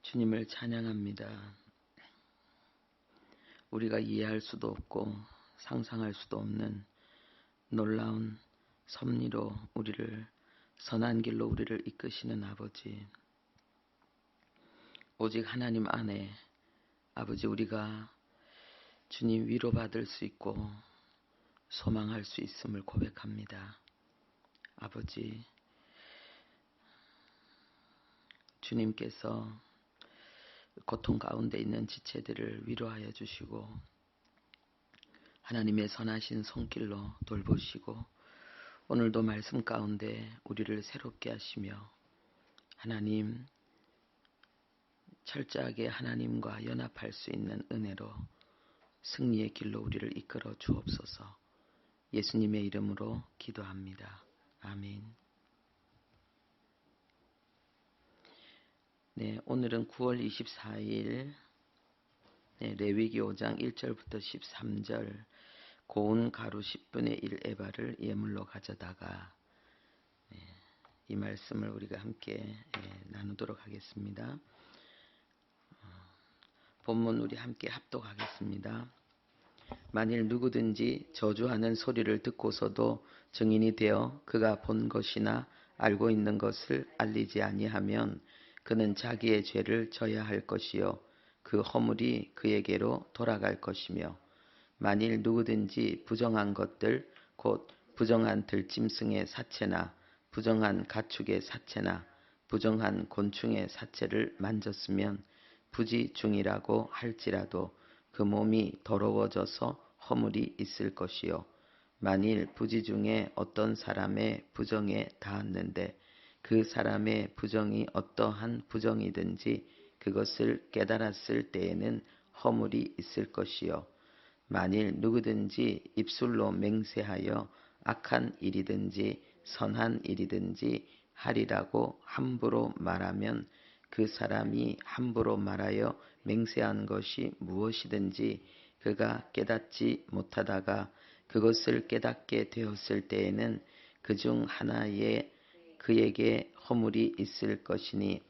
주님을 찬양합니다. 우리가 이해할 수도 없고 상상할 수도 없는 놀라운 섭리로 우리를 선한 길로 우리를 이끄시는 아버지, 오직 하나님 안에 아버지 우리가 주님 위로받을 수 있고 소망할 수 있음을 고백합니다. 아버지, 주님께서 고통 가운데 있는 지체들을 위로하여 주시고 하나님의 선하신 손길로 돌보시고 오늘도 말씀 가운데 우리를 새롭게 하시며 하나님 철저하게 하나님과 연합할 수 있는 은혜로 승리의 길로 우리를 이끌어 주옵소서. 예수님의 이름으로 기도합니다. 아멘. 네, 오늘은 9월 24일 레위기 5장 1절부터 13절 고운 가루 10분의 1 에바를 예물로 가져다가 이 말씀을 우리가 함께 나누도록 하겠습니다. 본문 우리 함께 합독하겠습니다. 만일 누구든지 저주하는 소리를 듣고서도 증인이 되어 그가 본 것이나 알고 있는 것을 알리지 아니하면 그는 자기의 죄를 져야 할 것이요 그 허물이 그에게로 돌아갈 것이며 만일 누구든지 부정한 것들 곧 부정한 들짐승의 사체나 부정한 가축의 사체나 부정한 곤충의 사체를 만졌으면 부지중이라고 할지라도 그 몸이 더러워져서 허물이 있을 것이요 만일 부지 중에 어떤 사람의 부정에 닿았는데 그 사람의 부정이 어떠한 부정이든지 그것을 깨달았을 때에는 허물이 있을 것이요 만일 누구든지 입술로 맹세하여 악한 일이든지 선한 일이든지 하리라고 함부로 말하면 그 사람이 함부로 말하여 맹세한 것이 무엇이든지 그가 깨닫지 못하다가 그것을 깨닫게 되었을 때에는 그 중 하나에 그에게 허물이 있을 것이니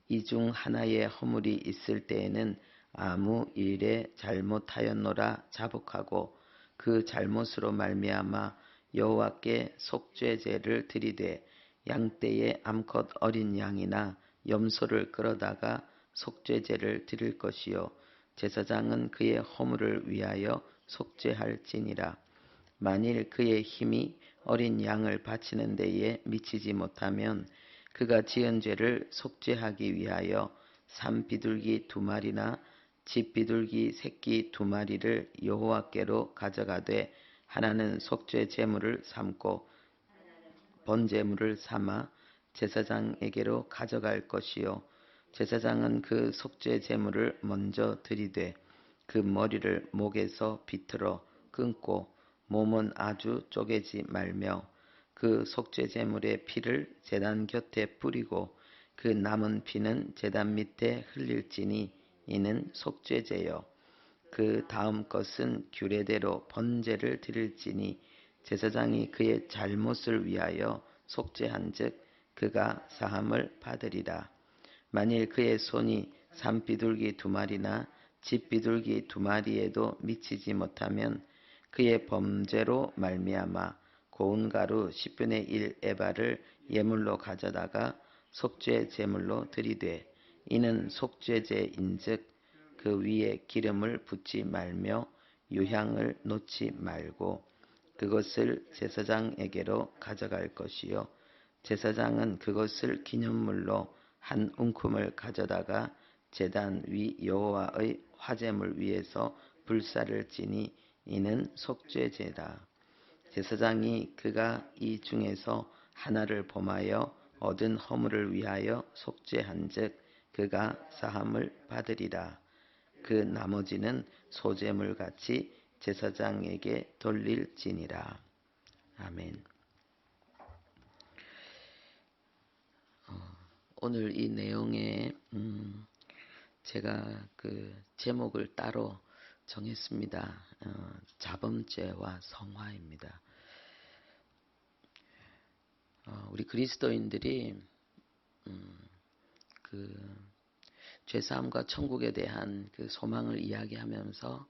이 중 하나의 허물이 있을 때에는 아무 일에 잘못하였노라 자복하고 그 잘못으로 말미암아 여호와께 속죄제를 드리되 양떼의 암컷 어린 양이나 염소를 끌어다가 속죄제를 드릴 것이요 제사장은 그의 허물을 위하여 속죄할지니라. 만일 그의 힘이 어린 양을 바치는 데에 미치지 못하면 그가 지은 죄를 속죄하기 위하여 산 비둘기 2마리나 집 비둘기 새끼 2마리를 여호와께로 가져가되 하나는 속죄 제물을 삼고 번제물을 삼아 제사장에게로 가져갈 것이요 제사장은 그 속죄 제물을 먼저 드리되 그 머리를 목에서 비틀어 끊고 몸은 아주 쪼개지 말며 그 속죄 제물의 피를 제단 곁에 뿌리고 그 남은 피는 제단 밑에 흘릴지니 이는 속죄제요 그 다음 것은 규례대로 번제를 드릴지니 제사장이 그의 잘못을 위하여 속죄한즉 그가 사함을 받으리라. 만일 그의 손이 산 비둘기 2마리나 집 비둘기 2마리에도 미치지 못하면 그의 범죄로 말미암아 고운 가루 10분의 1 에바를 예물로 가져다가 속죄 제물로 드리되 이는 속죄제인즉 그 위에 기름을 붓지 말며 유향을 놓지 말고 그것을 제사장에게로 가져갈 것이요 제사장은 그것을 기념물로 한 움큼을 가져다가 제단 위 여호와의 화제물 위에서 불사를 지니 이는 속죄제다. 제사장이 그가 이 중에서 하나를 범하여 얻은 허물을 위하여 속죄한즉 그가 사함을 받으리라. 그 나머지는 소제물같이 제사장에게 돌릴지니라. 아멘. 오늘 이 내용에 제가 그 제목을 따로 정했습니다. 자범죄와 성화입니다. 우리 그리스도인들이 그 죄사함과 천국에 대한 그 소망을 이야기하면서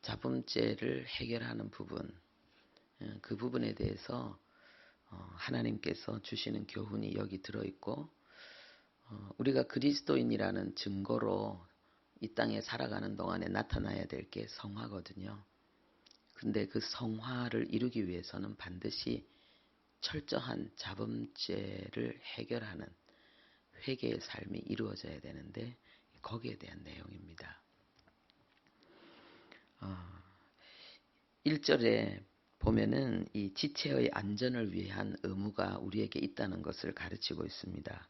잡음죄를 해결하는 부분, 그 부분에 대해서 하나님께서 주시는 교훈이 여기 들어있고, 우리가 그리스도인이라는 증거로 이 땅에 살아가는 동안에 나타나야 될 게 성화거든요. 근데 그 성화를 이루기 위해서는 반드시 철저한 잡음죄를 해결하는 회개의 삶이 이루어져야 되는데, 거기에 대한 내용입니다. 1절에 보면은 이 지체의 안전을 위한 의무가 우리에게 있다는 것을 가르치고 있습니다.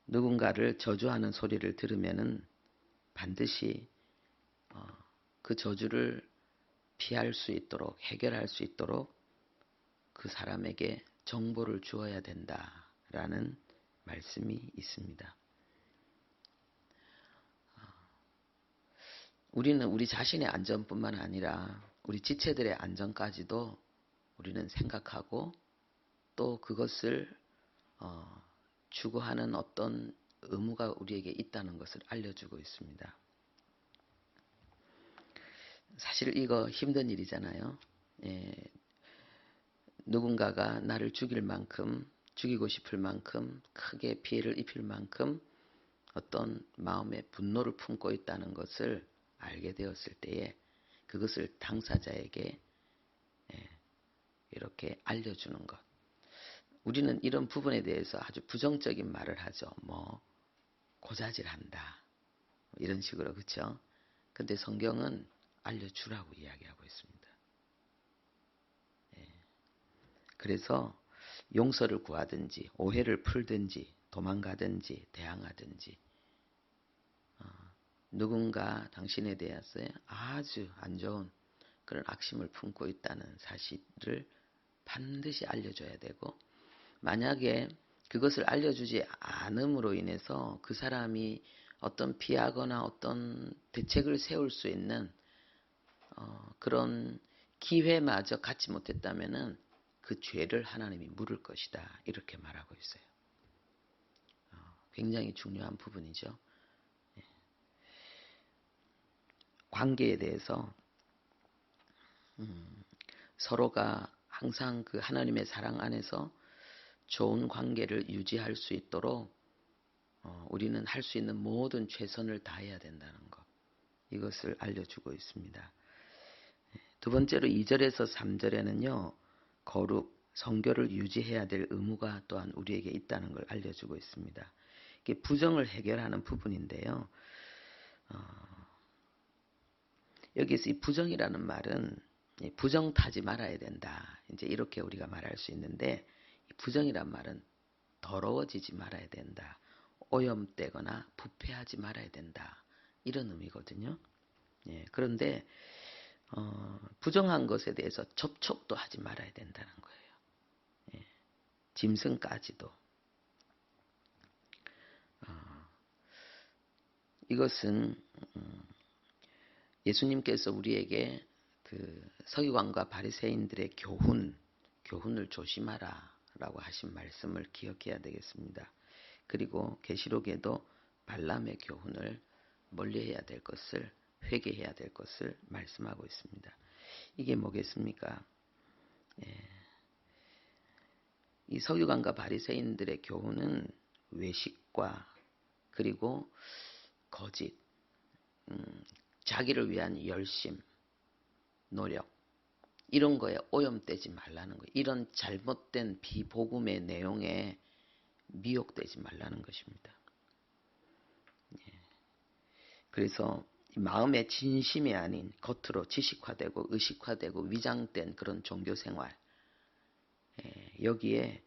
누군가를 저주하는 소리를 들으면은 반드시 그 저주를 피할 수 있도록, 해결할 수 있도록 그 사람에게 정보를 주어야 된다라는 말씀이 있습니다. 우리는 우리 자신의 안전뿐만 아니라 우리 지체들의 안전까지도 우리는 생각하고, 또 그것을 추구하는 어떤 의무가 우리에게 있다는 것을 알려주고 있습니다. 사실 이거 힘든 일이잖아요. 누군가가 나를 죽일 만큼, 죽이고 싶을 만큼, 크게 피해를 입힐 만큼 어떤 마음의 분노를 품고 있다는 것을 알게 되었을 때에 그것을 당사자에게 이렇게 알려주는 것. 우리는 이런 부분에 대해서 아주 부정적인 말을 하죠. 고자질한다, 이런 식으로, 그렇죠? 근데 성경은 알려주라고 이야기하고 있습니다. 그래서 용서를 구하든지 오해를 풀든지 도망가든지 대항하든지, 누군가 당신에 대해서 아주 안 좋은 그런 악심을 품고 있다는 사실을 반드시 알려줘야 되고, 만약에 그것을 알려주지 않음으로 인해서 그 사람이 어떤 피하거나 어떤 대책을 세울 수 있는 그런 기회마저 갖지 못했다면은 그 죄를 하나님이 물을 것이다, 이렇게 말하고 있어요. 굉장히 중요한 부분이죠. 관계에 대해서 서로가 항상 그 하나님의 사랑 안에서 좋은 관계를 유지할 수 있도록 우리는 할 수 있는 모든 최선을 다해야 된다는 것, 이것을 알려주고 있습니다. 두 번째로 2절에서 3절에는요, 거룩, 성결을 유지해야 될 의무가 또한 우리에게 있다는 걸 알려주고 있습니다. 이게 부정을 해결하는 부분인데요. 여기서 이 부정이라는 말은 부정 타지 말아야 된다, 이제 이렇게 우리가 말할 수 있는데, 이 부정이란 말은 더러워지지 말아야 된다, 오염되거나 부패하지 말아야 된다, 이런 의미거든요. 그런데 부정한 것에 대해서 접촉도 하지 말아야 된다는 거예요. 짐승까지도. 이것은 예수님께서 우리에게 그 서기관과 바리새인들의 교훈을 조심하라라고 하신 말씀을 기억해야 되겠습니다. 그리고 계시록에도 발람의 교훈을 멀리해야 될 것을, 회개해야 될 것을 말씀하고 있습니다. 이게 뭐겠습니까? 이 서기관과 바리새인들의 교훈은 외식과 그리고 거짓, 자기를 위한 열심, 노력, 이런 거에 오염되지 말라는 거예요. 이런 잘못된 비복음의 내용에 미혹되지 말라는 것입니다. 그래서 마음의 진심이 아닌 겉으로 지식화되고 의식화되고 위장된 그런 종교생활, 여기에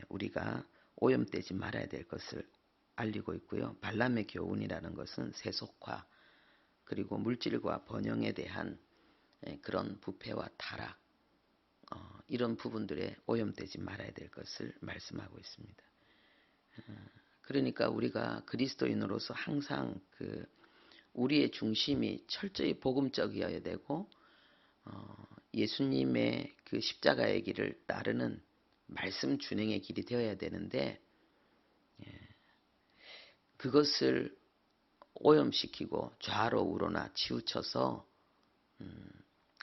우리가 오염되지 말아야 될 것을 알리고 있고요. 발람의 교훈이라는 것은 세속화, 그리고 물질과 번영에 대한 그런 부패와 타락, 이런 부분들에 오염되지 말아야 될 것을 말씀하고 있습니다. 그러니까 우리가 그리스도인으로서 항상 우리의 중심이 철저히 복음적이어야 되고, 예수님의 그 십자가의 길을 따르는 말씀 준행의 길이 되어야 되는데, 그것을 오염시키고 좌로 우로나 치우쳐서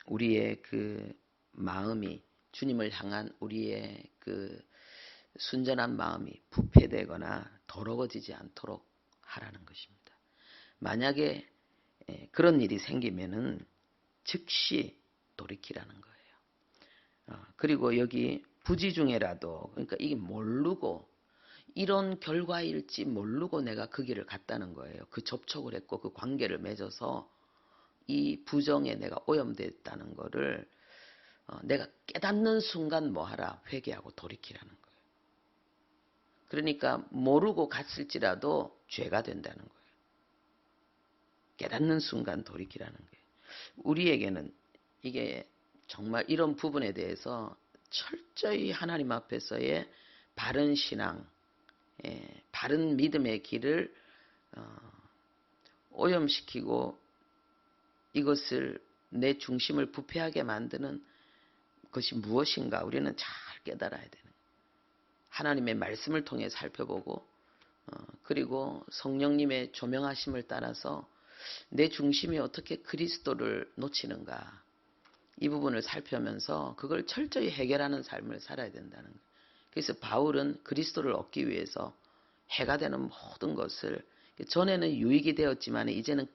우리의 그 마음이 주님을 향한 우리의 그 순전한 마음이 부패되거나 더러워지지 않도록 하라는 것입니다. 만약에 그런 일이 생기면은 즉시 돌이키라는 거예요. 그리고 여기 부지 중에라도, 그러니까 이게 모르고 이런 결과일지 모르고 내가 그 길을 갔다는 거예요. 그 접촉을 했고 그 관계를 맺어서 이 부정에 내가 오염됐다는 거를 내가 깨닫는 순간 뭐하라? 회개하고 돌이키라는 거예요. 그러니까 모르고 갔을지라도 죄가 된다는 거예요. 깨닫는 순간 돌이키라는 거예요. 우리에게는 이게 정말 이런 부분에 대해서 철저히 하나님 앞에서의 바른 신앙, 바른 믿음의 길을 오염시키고 이것을 내 중심을 부패하게 만드는 것이 무엇인가 우리는 잘 깨달아야 되는 거예요. 하나님의 말씀을 통해 살펴보고 그리고 성령님의 조명하심을 따라서 내 중심이 어떻게 그리스도를 놓치는가 이 부분을 살펴면서 그걸 철저히 해결하는 삶을 살아야 된다는 거예요. 그래서 바울은 그리스도를 얻기 위해서 해가 되는 모든 것을 전에는 유익이 되었지만 이제는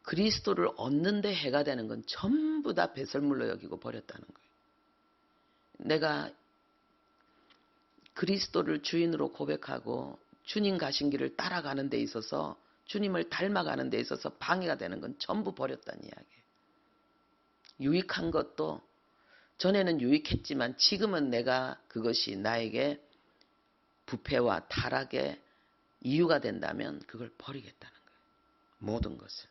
그리스도를 얻는데 해가 되는 건 전부 다 배설물로 여기고 버렸다는 거예요. 내가 그리스도를 주인으로 고백하고 주님 가신 길을 따라가는 데 있어서 주님을 닮아가는 데 있어서 방해가 되는 건 전부 버렸다는 이야기예요. 유익한 것도 전에는 유익했지만 지금은 내가 그것이 나에게 부패와 타락의 이유가 된다면 그걸 버리겠다는 거예요. 모든 것을.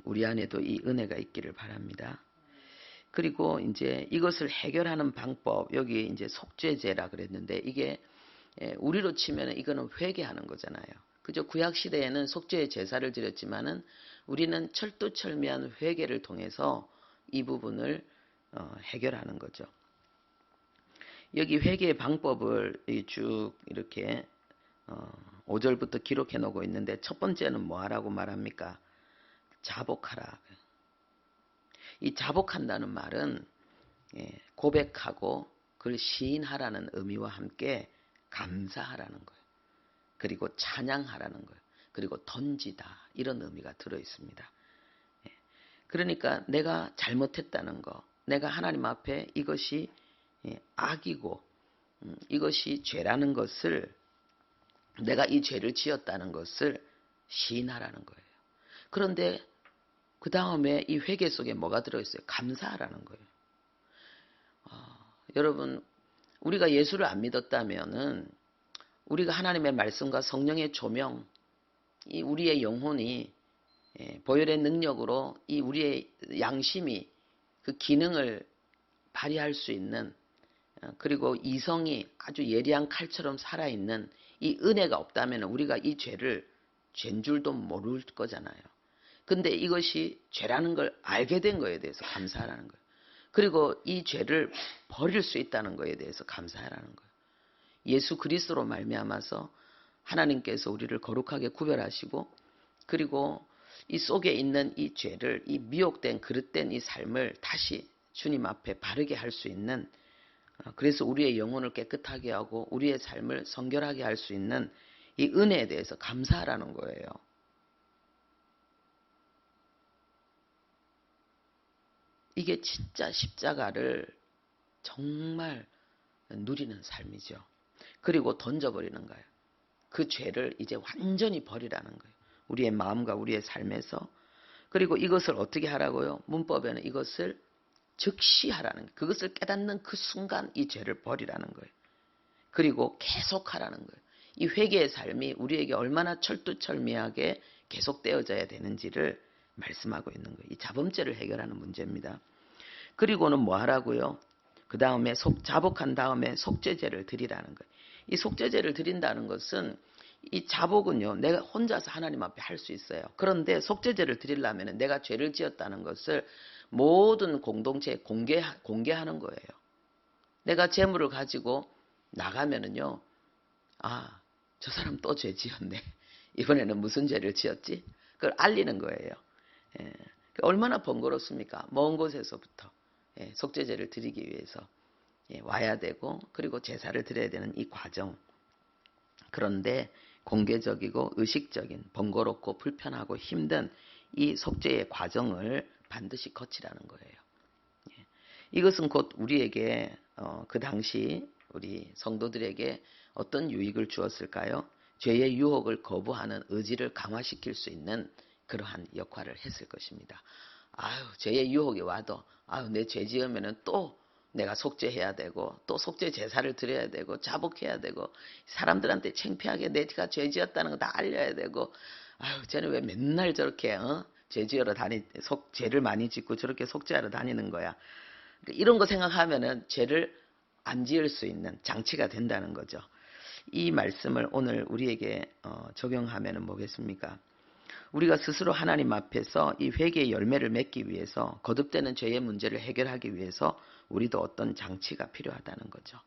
우리 안에도 이 은혜가 있기를 바랍니다. 그리고 이제 이것을 해결하는 방법, 여기 이제 속죄제라 그랬는데 이게 우리로 치면 이거는 회개하는 거잖아요. 그죠? 구약 시대에는 속죄의 제사를 드렸지만은 우리는 철두철미한 회개를 통해서 이 부분을 해결하는 거죠. 여기 회개의 방법을 쭉 이렇게 5절부터 기록해 놓고 있는데 첫 번째는 뭐 하라고 말합니까? 자복하라. 이 자복한다는 말은 고백하고 그걸 시인하라는 의미와 함께 감사하라는 거예요. 그리고 찬양하라는 거예요. 그리고 던지다 이런 의미가 들어 있습니다. 그러니까 내가 잘못했다는 거, 내가 하나님 앞에 이것이 악이고 이것이 죄라는 것을 내가 이 죄를 지었다는 것을 시인하라는 거예요. 그런데 그 다음에 이 회개 속에 뭐가 들어있어요? 감사하라는 거예요. 여러분 우리가 예수를 안 믿었다면은 우리가 하나님의 말씀과 성령의 조명, 이 우리의 영혼이 보혈의 능력으로 이 우리의 양심이 그 기능을 발휘할 수 있는 그리고 이성이 아주 예리한 칼처럼 살아있는 이 은혜가 없다면 우리가 이 죄를 죄인 줄도 모를 거잖아요. 근데 이것이 죄라는 걸 알게 된 거에 대해서 감사하라는 거예요. 그리고 이 죄를 버릴 수 있다는 거에 대해서 감사하라는 거예요. 예수 그리스도로 말미암아서 하나님께서 우리를 거룩하게 구별하시고 그리고 이 속에 있는 이 죄를 이 미혹된 그릇된 이 삶을 다시 주님 앞에 바르게 할 수 있는 그래서 우리의 영혼을 깨끗하게 하고 우리의 삶을 성결하게 할 수 있는 이 은혜에 대해서 감사하라는 거예요. 이게 진짜 십자가를 정말 누리는 삶이죠. 그리고 던져버리는 거예요. 그 죄를 이제 완전히 버리라는 거예요. 우리의 마음과 우리의 삶에서. 그리고 이것을 어떻게 하라고요? 문법에는 이것을 즉시 하라는 거예요. 그것을 깨닫는 그 순간 이 죄를 버리라는 거예요. 그리고 계속 하라는 거예요. 이 회개의 삶이 우리에게 얼마나 철두철미하게 계속되어져야 되는지를 말씀하고 있는 거예요. 이 자범죄를 해결하는 문제입니다. 그리고는 뭐 하라고요? 그 다음에 자복한 다음에 속죄제를 드리라는 거예요. 이 속죄제를 드린다는 것은 이 자복은요, 내가 혼자서 하나님 앞에 할 수 있어요. 그런데 속죄제를 드리려면 내가 죄를 지었다는 것을 모든 공동체에 공개하는 거예요. 내가 재물을 가지고 나가면은요, 아, 저 사람 또 죄 지었네. 이번에는 무슨 죄를 지었지? 그걸 알리는 거예요. 예, 얼마나 번거롭습니까? 먼 곳에서부터 속죄제를 드리기 위해서 와야 되고, 그리고 제사를 드려야 되는 이 과정. 그런데 공개적이고 의식적인 번거롭고 불편하고 힘든 이 속죄의 과정을 반드시 거치라는 거예요. 이것은 곧 우리에게 그 당시 우리 성도들에게 어떤 유익을 주었을까요? 죄의 유혹을 거부하는 의지를 강화시킬 수 있는 그러한 역할을 했을 것입니다. 아유, 죄의 유혹이 와도 아유, 내 죄 지으면은 또 내가 속죄해야 되고 또 속죄 제사를 드려야 되고 자복해야 되고 사람들한테 창피하게 내가 죄 지었다는 거 다 알려야 되고 아유, 쟤는 왜 맨날 저렇게 죄 지으러 죄를 많이 짓고 저렇게 속죄하러 다니는 거야. 이런 거 생각하면은 죄를 안 지을 수 있는 장치가 된다는 거죠. 이 말씀을 오늘 우리에게 적용하면은 뭐겠습니까? 우리가 스스로 하나님 앞에서 이 회개의 열매를 맺기 위해서 거듭되는 죄의 문제를 해결하기 위해서 우리도 어떤 장치가 필요하다는 거죠.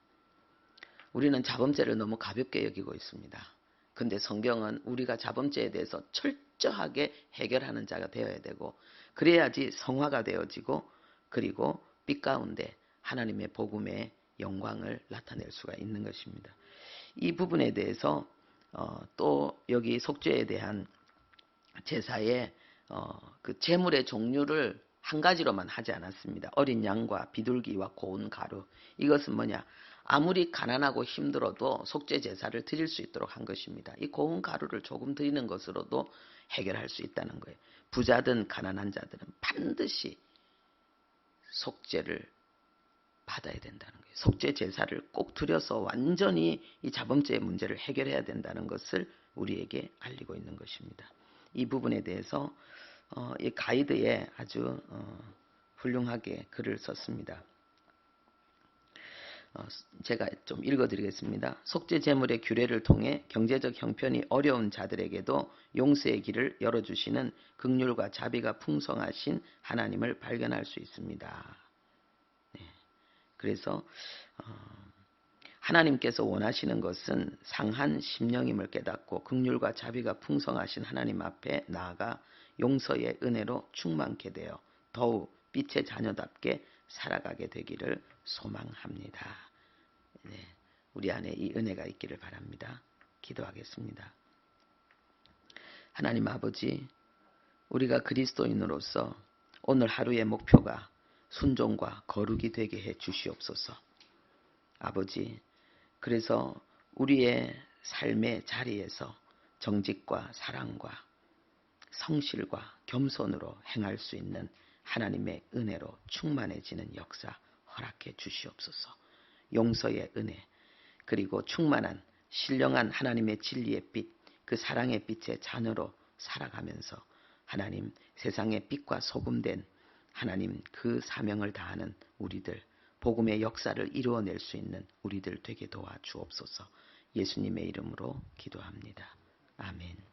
우리는 자범죄를 너무 가볍게 여기고 있습니다. 근데 성경은 우리가 자범죄에 대해서 철저하게 해결하는 자가 되어야 되고 그래야지 성화가 되어지고 그리고 빛 가운데 하나님의 복음의 영광을 나타낼 수가 있는 것입니다. 이 부분에 대해서 또 여기 속죄에 대한 제사의 그 제물의 종류를 한 가지로만 하지 않았습니다. 어린 양과 비둘기와 고운 가루. 이것은 뭐냐? 아무리 가난하고 힘들어도 속죄 제사를 드릴 수 있도록 한 것입니다. 이 고운 가루를 조금 드리는 것으로도 해결할 수 있다는 거예요. 부자든 가난한 자들은 반드시 속죄를 받아야 된다는 거예요. 속죄 제사를 꼭 드려서 완전히 이 자범죄의 문제를 해결해야 된다는 것을 우리에게 알리고 있는 것입니다. 이 부분에 대해서 이 가이드에 아주 훌륭하게 글을 썼습니다. 제가 좀 읽어드리겠습니다. 속죄 제물의 규례를 통해 경제적 형편이 어려운 자들에게도 용서의 길을 열어주시는 긍휼과 자비가 풍성하신 하나님을 발견할 수 있습니다. 네. 그래서 하나님께서 원하시는 것은 상한 심령임을 깨닫고 긍휼과 자비가 풍성하신 하나님 앞에 나아가 용서의 은혜로 충만케 되어 더욱 빛의 자녀답게 살아가게 되기를 소망합니다. 네, 우리 안에 이 은혜가 있기를 바랍니다. 기도하겠습니다. 하나님 아버지, 우리가 그리스도인으로서 오늘 하루의 목표가 순종과 거룩이 되게 해 주시옵소서. 아버지, 그래서 우리의 삶의 자리에서 정직과 사랑과 성실과 겸손으로 행할 수 있는 하나님의 은혜로 충만해지는 역사 허락해 주시옵소서. 용서의 은혜 그리고 충만한 신령한 하나님의 진리의 빛, 그 사랑의 빛의 자녀로 살아가면서 하나님 세상의 빛과 소금된 하나님 그 사명을 다하는 우리들 복음의 역사를 이루어낼 수 있는 우리들 되게 도와주옵소서. 예수님의 이름으로 기도합니다. 아멘.